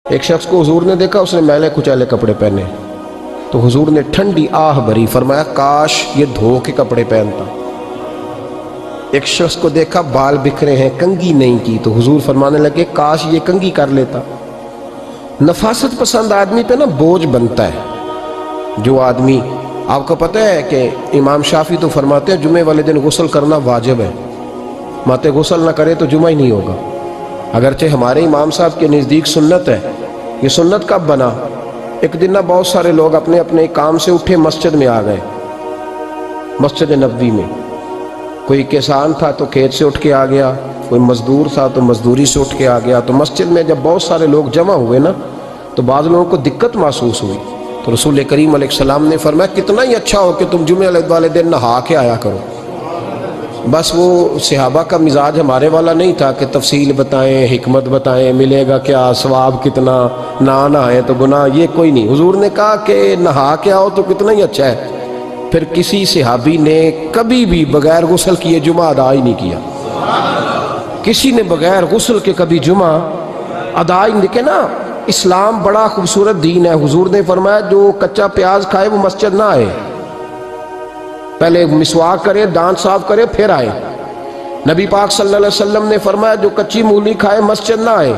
ایک شخص کو حضور نے دیکھا، اس نے میلے کچیلے کپڑے پہنے، تو حضور نے ٹھنڈی آہ بھری، فرمایا کاش یہ دھو کے کپڑے پہنتا۔ ایک شخص کو دیکھا بال بکھرے ہیں، کنگھی نہیں کی، تو حضور فرمانے لگے کاش یہ کنگھی کر لیتا۔ نفاست پسند آدمی پہ نا بوجھ بنتا ہے۔ جو آدمی، آپ کو پتہ ہے کہ امام شافعی تو فرماتے ہیں جمعے والے دن غسل کرنا واجب ہے، ماتے غسل نہ کرے تو جمعہ ہی نہیں ہوگا۔ اگرچہ ہمارے امام صاحب کے نزدیک سنت ہے۔ یہ سنت کب بنا؟ ایک دن نا بہت سارے لوگ اپنے اپنے کام سے اٹھے، مسجد میں آ گئے، مسجد نبوی میں۔ کوئی کسان تھا تو کھیت سے اٹھ کے آ گیا، کوئی مزدور تھا تو مزدوری سے اٹھ کے آ گیا۔ تو مسجد میں جب بہت سارے لوگ جمع ہوئے نا تو بعض لوگوں کو دقت محسوس ہوئی، تو رسول کریم علیہ السلام نے فرمایا کتنا ہی اچھا ہو کہ تم جمعے والے دن نہا کے آیا کرو۔ بس وہ صحابہ کا مزاج ہمارے والا نہیں تھا کہ تفصیل بتائیں، حکمت بتائیں، ملے گا کیا، ثواب کتنا، نہ نہائیں تو گناہ، یہ کوئی نہیں۔ حضور نے کہا کہ نہا کے آؤ تو کتنا ہی اچھا ہے۔ پھر کسی صحابی نے کبھی بھی بغیر غسل کیے جمعہ ادا ہی نہیں کیا۔ کسی نے بغیر غسل کے کبھی جمعہ ادا ہی نہیں کیا نا۔ اسلام بڑا خوبصورت دین ہے۔ حضور نے فرمایا جو کچا پیاز کھائے وہ مسجد نہ آئے، پہلے مسواک کرے، دانت صاف کرے، پھر آئے۔ نبی پاک صلی اللہ علیہ وسلم نے فرمایا جو کچی مولی کھائے مسجد نہ آئے۔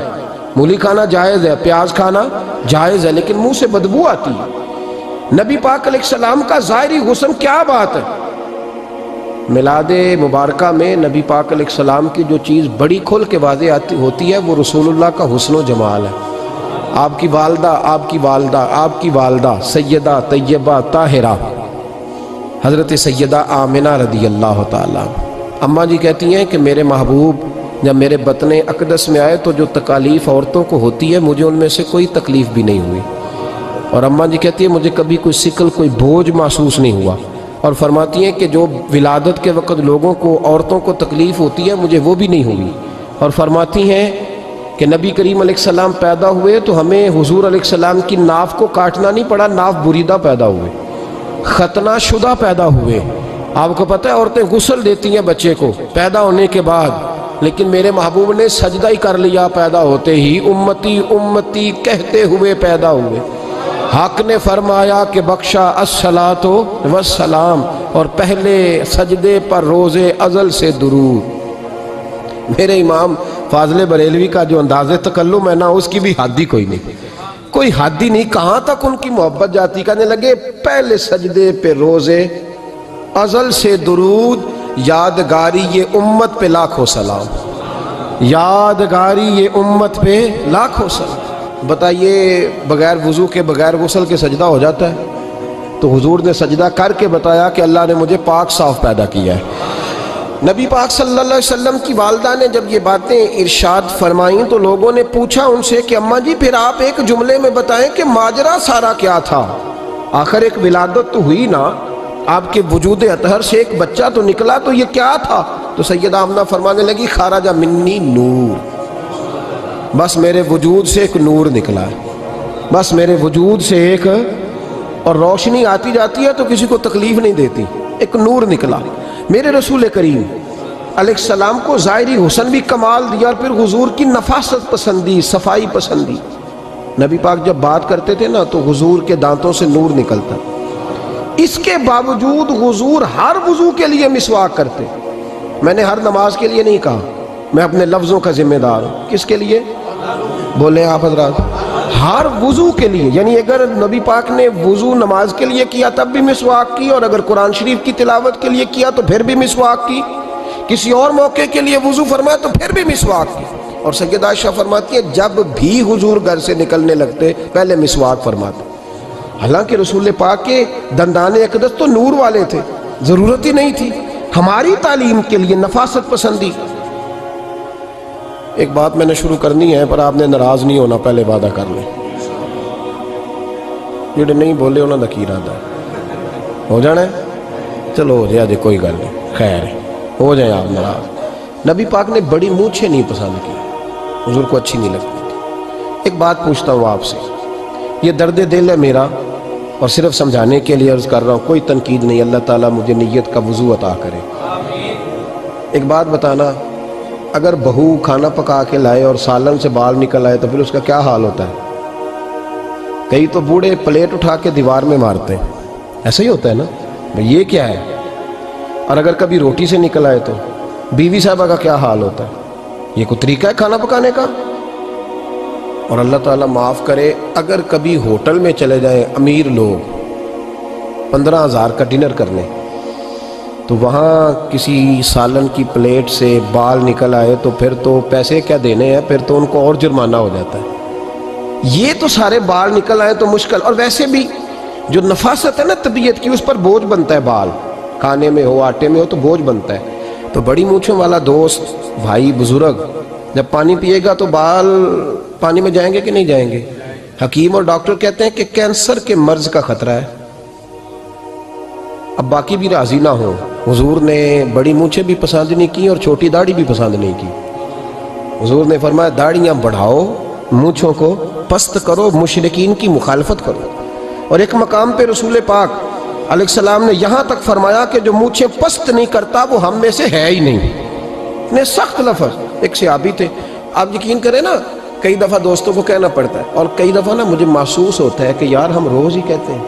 مولی کھانا جائز ہے، پیاز کھانا جائز ہے، لیکن منہ سے بدبو آتی ہے۔ نبی پاک علیہ السلام کا ظاہری حسن کیا بات ہے۔ میلاد مبارکہ میں نبی پاک علیہ السلام کی جو چیز بڑی کھل کے واضح ہوتی ہے وہ رسول اللہ کا حسن و جمال ہے۔ آپ کی والدہ سیدہ طیبہ طاہرہ حضرت سیدہ آمنہ رضی اللہ تعالیٰ، اماں جی کہتی ہیں کہ میرے محبوب جب میرے بطن اقدس میں آئے تو جو تکالیف عورتوں کو ہوتی ہے مجھے ان میں سے کوئی تکلیف بھی نہیں ہوئی، اور اماں جی کہتی ہیں مجھے کبھی کوئی ثقل، کوئی بوجھ محسوس نہیں ہوا، اور فرماتی ہیں کہ جو ولادت کے وقت لوگوں کو، عورتوں کو تکلیف ہوتی ہے مجھے وہ بھی نہیں ہوئی، اور فرماتی ہیں کہ نبی کریم علیہ السلام پیدا ہوئے تو ہمیں حضور علیہ السلام کی ناف کو کاٹنا نہیں پڑا، ناف بریدہ پیدا ہوئے، ختنہ شدہ پیدا ہوئے۔ آپ کو پتہ ہے عورتیں غسل دیتی ہیں بچے کو پیدا ہونے کے بعد، لیکن میرے محبوب نے سجدہ ہی کر لیا پیدا ہوتے ہی، امتی امتی کہتے ہوئے پیدا ہوئے۔ حق نے فرمایا کہ بخشا الصلاۃ والسلام، اور پہلے سجدے پر روز ازل سے درود۔ میرے امام فاضل بریلوی کا جو انداز تکلم ہے نا اس کی بھی حد ہی کوئی نہیں، کوئی حد ہی نہیں، کہاں تک ان کی محبت جاتی۔ کہنے لگے پہلے سجدے پہ روز ازل سے درود، یادگاری یہ امت پہ لاکھوں سلام، یادگاری یہ امت پہ لاکھوں سلام۔ بتائیے بغیر وضو کے، بغیر غسل کے سجدہ ہو جاتا ہے؟ تو حضور نے سجدہ کر کے بتایا کہ اللہ نے مجھے پاک صاف پیدا کیا ہے۔ نبی پاک صلی اللہ علیہ وسلم کی والدہ نے جب یہ باتیں ارشاد فرمائیں تو لوگوں نے پوچھا ان سے کہ اماں جی پھر آپ ایک جملے میں بتائیں کہ ماجرا سارا کیا تھا، آخر ایک ولادت تو ہوئی نا، آپ کے وجود اطہر سے ایک بچہ تو نکلا، تو یہ کیا تھا؟ تو سیدہ آمنہ فرمانے لگی خارج منی نور، بس میرے وجود سے ایک نور نکلا ہے، بس میرے وجود سے ایک، اور روشنی آتی جاتی ہے تو کسی کو تکلیف نہیں دیتی، ایک نور نکلا۔ میرے رسول کریم علیہ السلام کو ظاہری حسن بھی کمال دیا، اور پھر حضور کی نفاست پسندی، صفائی پسندی۔ نبی پاک جب بات کرتے تھے نا تو حضور کے دانتوں سے نور نکلتا، اس کے باوجود حضور ہر وضو کے لیے مسواک کرتے۔ میں نے ہر نماز کے لیے نہیں کہا، میں اپنے لفظوں کا ذمہ دار ہوں۔ کس کے لیے بولے آپ حضرات؟ ہر وضو کے لیے، یعنی اگر نبی پاک نے وضو نماز کے لیے کیا تب بھی مسواک کی، اور اگر قرآن شریف کی تلاوت کے لیے کیا تو پھر بھی مسواک کی، کسی اور موقع کے لیے وضو فرمایا تو پھر بھی مسواک کی۔ اور سیدہ عائشہ فرماتی ہے جب بھی حضور گھر سے نکلنے لگتے پہلے مسواک فرماتے، حالانکہ رسول پاک کے دندان اقدس تو نور والے تھے، ضرورت ہی نہیں تھی۔ ہماری تعلیم کے لیے نفاست پسندی۔ ایک بات میں نے شروع کرنی ہے پر آپ نے ناراض نہیں ہونا، پہلے وعدہ کر لیں، جڑے نہیں بولے انہوں نے کی ارادہ ہو جانا ہے، چلو ہو جائے، کوئی گل نہیں، خیر ہے، ہو جائیں آپ ناراض۔ نبی پاک نے بڑی مونچھیں نہیں پسند کی، حضور کو اچھی نہیں لگتی تھی۔ ایک بات پوچھتا ہوں آپ سے، یہ درد دل ہے میرا اور صرف سمجھانے کے لیے عرض کر رہا ہوں، کوئی تنقید نہیں، اللہ تعالیٰ مجھے نیت کا وضو عطا کرے۔ ایک بات بتانا، اگر بہو کھانا پکا کے لائے اور سالن سے بال نکل آئے تو پھر اس کا کیا حال ہوتا ہے؟ کئی تو بوڑھے پلیٹ اٹھا کے دیوار میں مارتے ہیں، ایسا ہی ہوتا ہے نا بھئی یہ کیا ہے؟ اور اگر کبھی روٹی سے نکل آئے تو بیوی صاحبہ کا کیا حال ہوتا ہے؟ یہ کوئی طریقہ ہے کھانا پکانے کا؟ اور اللہ تعالیٰ معاف کرے، اگر کبھی ہوٹل میں چلے جائیں امیر لوگ 15,000 کا ڈنر کرنے، تو وہاں کسی سالن کی پلیٹ سے بال نکل آئے تو پھر تو پیسے کیا دینے ہیں، پھر تو ان کو اور جرمانہ ہو جاتا ہے۔ یہ تو سارے بال نکل آئے تو مشکل، اور ویسے بھی جو نفاست ہے نا طبیعت کی، اس پر بوجھ بنتا ہے، بال کھانے میں ہو آٹے میں ہو تو بوجھ بنتا ہے۔ تو بڑی مونچھوں والا دوست بھائی بزرگ جب پانی پیے گا تو بال پانی میں جائیں گے کہ نہیں جائیں گے؟ حکیم اور ڈاکٹر کہتے ہیں کہ کینسر کے مرض کا خطرہ ہے۔ اب باقی بھی راضی نہ ہو، حضور نے بڑی مونچھیں بھی پسند نہیں کی اور چھوٹی داڑھی بھی پسند نہیں کی۔ حضور نے فرمایا داڑھیاں بڑھاؤ، مونچھوں کو پست کرو، مشرکین کی مخالفت کرو۔ اور ایک مقام پہ رسول پاک علیہ السلام نے یہاں تک فرمایا کہ جو مونچھیں پست نہیں کرتا وہ ہم میں سے ہے ہی نہیں۔ اتنے سخت لفظ۔ ایک صحابی تھے، آپ یقین کریں نا، کئی دفعہ دوستوں کو کہنا پڑتا ہے، اور کئی دفعہ نا مجھے محسوس ہوتا ہے کہ یار ہم روز ہی کہتے ہیں،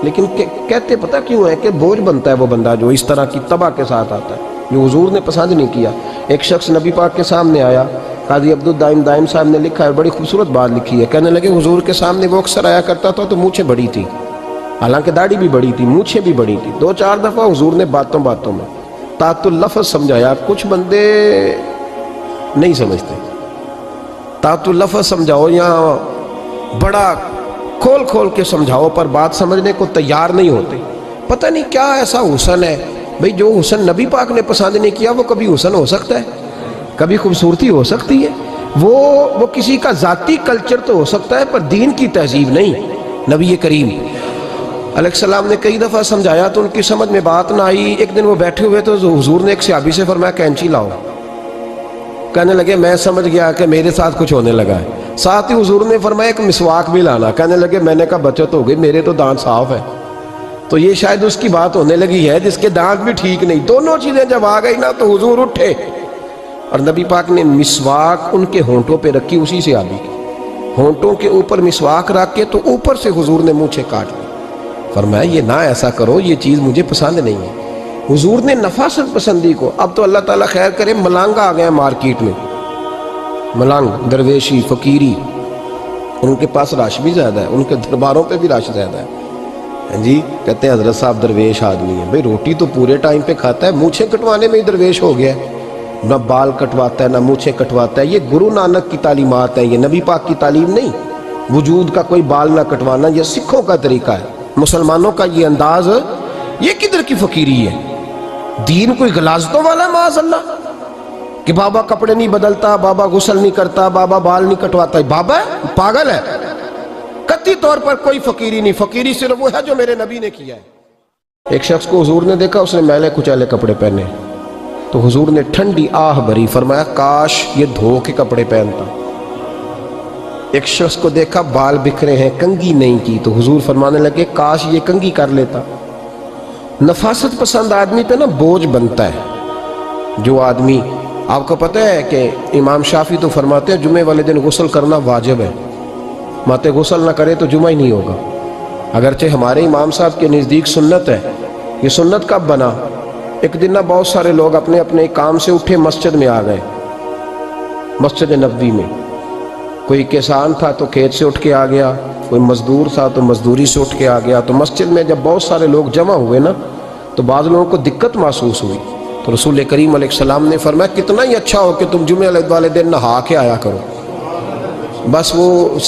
لیکن کہتے پتہ کیوں ہے کہ بوجھ بنتا ہے وہ بندہ جو اس طرح کی تباہ کے ساتھ آتا ہے، جو حضور نے پسند نہیں کیا۔ ایک شخص نبی پاک کے سامنے آیا، قاضی عبدالدائم دائم صاحب نے لکھا ہے، بڑی خوبصورت بات لکھی ہے، کہنے لگے حضور کے سامنے وہ اکثر آیا کرتا تھا تو مونچھیں بڑی تھی، حالانکہ داڑھی بھی بڑی تھی، مونچھیں بھی بڑی تھی۔ 2-4 دفعہ حضور نے باتوں میں تات اللفظ سمجھایا۔ کچھ بندے نہیں سمجھتے، تات اللفظ سمجھاؤ یا بڑا کھول کے سمجھاؤ پر بات سمجھنے کو تیار نہیں ہوتے۔ پتہ نہیں کیا ایسا حسن ہے بھئی، جو حسن نبی پاک نے پسند نہیں کیا وہ کبھی حسن ہو سکتا ہے، کبھی خوبصورتی ہو سکتی ہے، وہ کسی کا ذاتی کلچر تو ہو سکتا ہے پر دین کی تہذیب نہیں۔ نبی کریم علیہ السلام نے کئی دفعہ سمجھایا تو ان کی سمجھ میں بات نہ آئی۔ ایک دن وہ بیٹھے ہوئے تو حضور نے ایک صحابی سے فرمایا کینچی لاؤ۔ کہنے لگے میں سمجھ گیا کہ میرے ساتھ کچھ ہونے لگا ہے۔ ساتھ ہی حضور نے فرمایا ایک مسواک بھی لانا۔ کہنے لگے میں نے کہا بچت ہو گئی، میرے تو دانت صاف ہے۔ تو یہ شاید اس کی بات ہونے لگی ہے جس کے دانت بھی ٹھیک نہیں۔ دونوں چیزیں جب آ گئی نا تو حضور اٹھے اور نبی پاک نے مسواک ان کے ہونٹوں پہ رکھی، اسی سے آبی کی ہونٹوں کے اوپر مسواک رکھ کے تو اوپر سے حضور نے مونچھیں کاٹ لی۔ فرمایا یہ نہ ایسا کرو، یہ چیز مجھے پسند نہیں ہے۔ حضور نے نفاست پسندی کو، اب تو اللہ تعالیٰ خیر کرے ملانگ آ گئے ہیں مارکیٹ میں، ملانگ درویشی فقیری، ان کے پاس رش بھی زیادہ ہے، ان کے درباروں پہ بھی رش زیادہ ہے جی۔ کہتے ہیں حضرت صاحب درویش آدمی ہے، بھئی روٹی تو پورے ٹائم پہ کھاتا ہے، مونچھیں کٹوانے میں ہی درویش ہو گیا ہے، نہ بال کٹواتا ہے نہ مونچھیں کٹواتا ہے۔ یہ گرو نانک کی تعلیمات ہیں، یہ نبی پاک کی تعلیم نہیں۔ وجود کا کوئی بال نہ کٹوانا یہ سکھوں کا طریقہ ہے، مسلمانوں کا یہ انداز، یہ کدھر کی فقیری ہے؟ دین کوئی غلاظتوں والا ہے معاذ اللہ، کہ بابا کپڑے نہیں بدلتا، بابا غسل نہیں کرتا، بابا بال نہیں کٹواتا۔ بابا ہے پاگل ہے، قطعی طور پر کوئی فقیری نہیں۔ فقیری صرف وہ ہے جو میرے نبی نے کیا ہے۔ ایک شخص کو حضور نے دیکھا، اس نے میلے کچیلے کپڑے پہنے، تو حضور نے ٹھنڈی آہ بھری، فرمایا کاش یہ دھو کے کپڑے پہنتا۔ ایک شخص کو دیکھا بال بکھرے ہیں، کنگھی نہیں کی، تو حضور فرمانے لگے کاش یہ کنگھی کر لیتا۔ نفاست پسند آدمی پہ نا بوجھ بنتا ہے۔ جو آدمی، آپ کو پتہ ہے کہ امام شافعی تو فرماتے ہیں جمعے والے دن غسل کرنا واجب ہے، ماتے غسل نہ کرے تو جمعہ ہی نہیں ہوگا۔ اگرچہ ہمارے امام صاحب کے نزدیک سنت ہے۔ یہ سنت کب بنا؟ ایک دن نہ بہت سارے لوگ اپنے اپنے کام سے اٹھے مسجد میں آ گئے، مسجد نبوی میں۔ کوئی کسان تھا تو کھیت سے اٹھ کے آ گیا، کوئی مزدور تھا تو مزدوری سے اٹھ کے آ گیا۔ تو مسجد میں جب بہت سارے لوگ جمع ہوئے نا تو بعض لوگوں کو دقت محسوس ہوئی، تو رسول کریم علیہ السلام نے فرمایا کتنا ہی اچھا ہو کہ تم جمعہ والے دن نہا کے آیا کرو۔ بس وہ